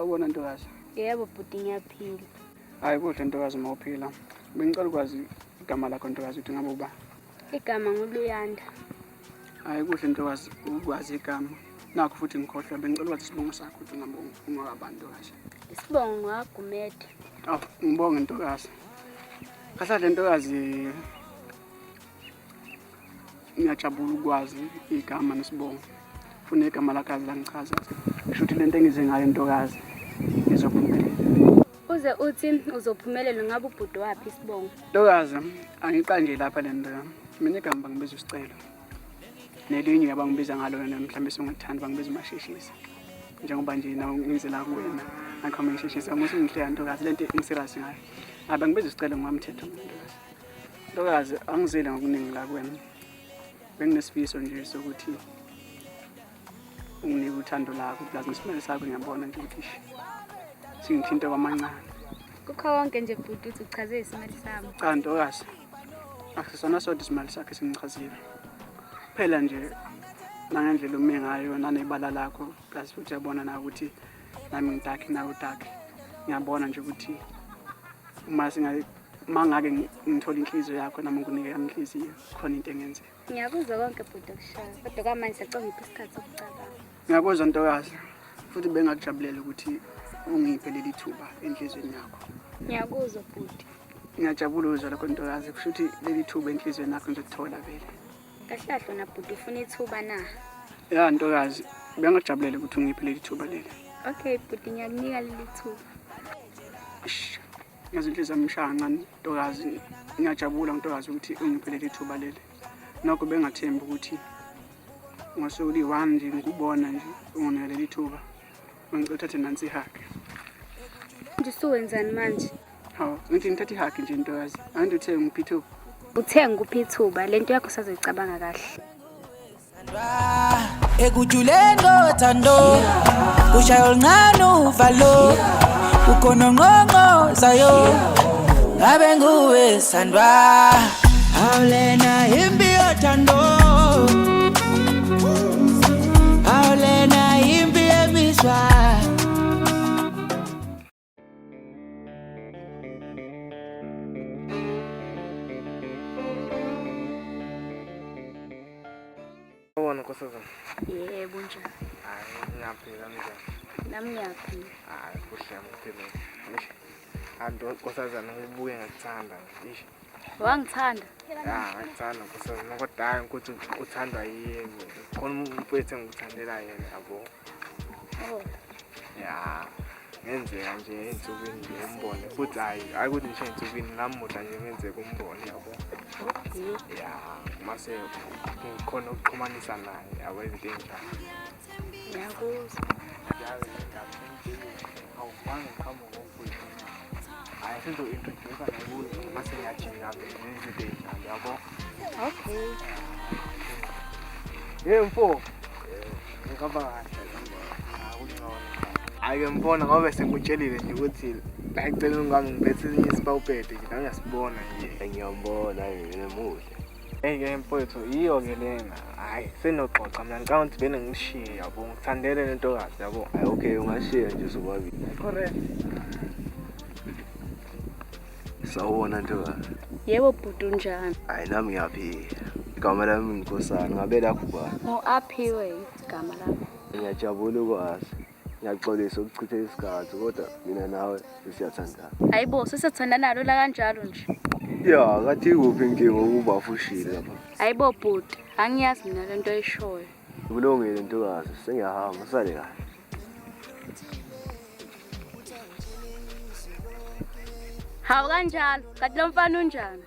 Sawubona ntokazi. Yebo bhuti ngiyaphila. Hayi kuhle ntokazi mawuphila. Bengicela ukwazi igama lakho ntokazi uthi ngabe uba. Igama nguLuyanda. Hayi kuhle ntokazi ukwazi igama. Nakho futhi ngikhohlwa bengicela ukwazi isibongo sakho uthi ngabe ungakabantu ntokazi. Isibongo ngwaGumede. Ngibonge ntokazi. Kahle ntokazi ngiyajabula ukwazi igama nesibongo. Funa igama lakazi la ngichaza. Ngisho ukuthi lento engize ngayo ntokazi izophumelela. Uze uthi uzophumelela ngabe ubhuti waphi isibongo? Ntokazi angiqanje lapha lento. Mina igama bangibiza uSicelo. Nelinye yabangibiza ngalo mhlawumbe singithanda bangibiza uMasheshisa. Njengoba nje nawo ngize la kuwena akhoma ngisheshisa musu ngihleya ntokazi lento ngiserious ngayo. Bangibiza uSicelo ngwamthetho ntokazi. Ntokazi angizile ngokuningi la kuwena. Benginesifiso nje sokuthi unginike uthando lakho plus ngesimanje sakho ngiyabona nje ukuthi singithinta kwamancane. Kukho konke nje bhuti uthi uchaze isimali sami. Cha ntokazi. Akusona sodwa isimali sakhe singichazile. Phela nje nangendlela ume ngayo nanebala lakho plus futhi uyabona na ukuthi nami ngidakhi nawe udakhi. Ngiyabona nje ukuthi mangake ngithola inhliziyo yakho nami nginike yami inhliziyo khona into engenze. Ngiyakuzwa konke bhuti okushaya kodwa kamanje sacanga ngiphi isikhathi sokucabanga. Ngiyakuzwa ntokazi futhi bengakujabulela ukuthi ungiphe leli thuba enhlizweni yakho. Ngiyakuzwa bhuti. Ngiyajabula uzwa lokho ntokazi kusho ukuthi leli thuba enhlizweni yakho ngizothola vele. Kahlahlo na bhuti ufuna ithuba na? Ya ntokazi bengakujabulela ukuthi ungiphe leli thuba leli. Okay bhuti ngiyakunika leli thuba. Ngiyazinhliziyo amshanga ntokazi ngiyajabula ntokazi ukuthi ungiphe leli thuba leli. Nokho bengathemba ukuthi ngosuku li-1 nje ngikubona nje unginike leli thuba. Ngicela uthathe nansi ihaki. Nje suwenzani manje? Hawu ngithi ngithathe ihaki nje ntokazi. Angithi uthe ngiphi ithuba. Uthenga kuphi ithuba lento yakho sazoyicabanga kahle. Ekujuleni ngothando ushaya oluncane uvalo ukhona ngqongqo zayo ngabe nguwe sandwa awulena imbi yothando awulena imbi emiswa. Sawubona nkosazana. Yebo njani? Hayi ngiyaphila njani? Nami ngiyaphila. Hayi kuhle ngikuphile. Ngisho. Anto nkosazana ngibuye ngikuthanda. Ngisho. Wangithanda? Ya ngikuthanda nkosazana kodwa hayi ukuthi uthandwa yini? Khona umfowethu engikuthandela yena yabo. Oh. Ya. Ngenzeka nje ensukwini nje umbone futhi hayi ukuthi nje ensukwini namuhla nje ngenzeka umbone yabo. Okay. Ya mase ngikhona ukuxhumanisa naye yabo izinto enjalo. Ngiyakuzwa. I think to introduce and I will must say actually have a day and yabo. Okay. Yemfo. Ngikaba Ake mbona ngoba sengikutshelile nje ukuthi la icela ungami ngiphethe isipawupede nje la ngiyasibona nje. Ngiyambona yena muhle. Hey mfowethu iyo ke lena. Hayi senoxoxa mina ngicabanga ukuthi bene ngishiye yabo ngithandele lento kazi yabo. Hayi okay ungashiya nje sobabili. Correct. Sawubona ntokazi. Yebo bhuti unjani? Hayi nami ngiyaphila. Igama lami ngikosana ngabe lakho ba. Aphiwe igama lakho. Ngiyajabula ukwazi. Ngiyaxolisa ukuchitha isikhathi kodwa mina nawe siyathandana. Hayibo sesathandana lo la kanjalo nje. Ya kathi kuphi inkinga ukuba fushile lapha. Hayibo bhuti angiyazi mina lento eshoyo. Kulungile ntokazi sengiyahamba sale kahle. Hawu kanjalo kanti lo mfana unjani?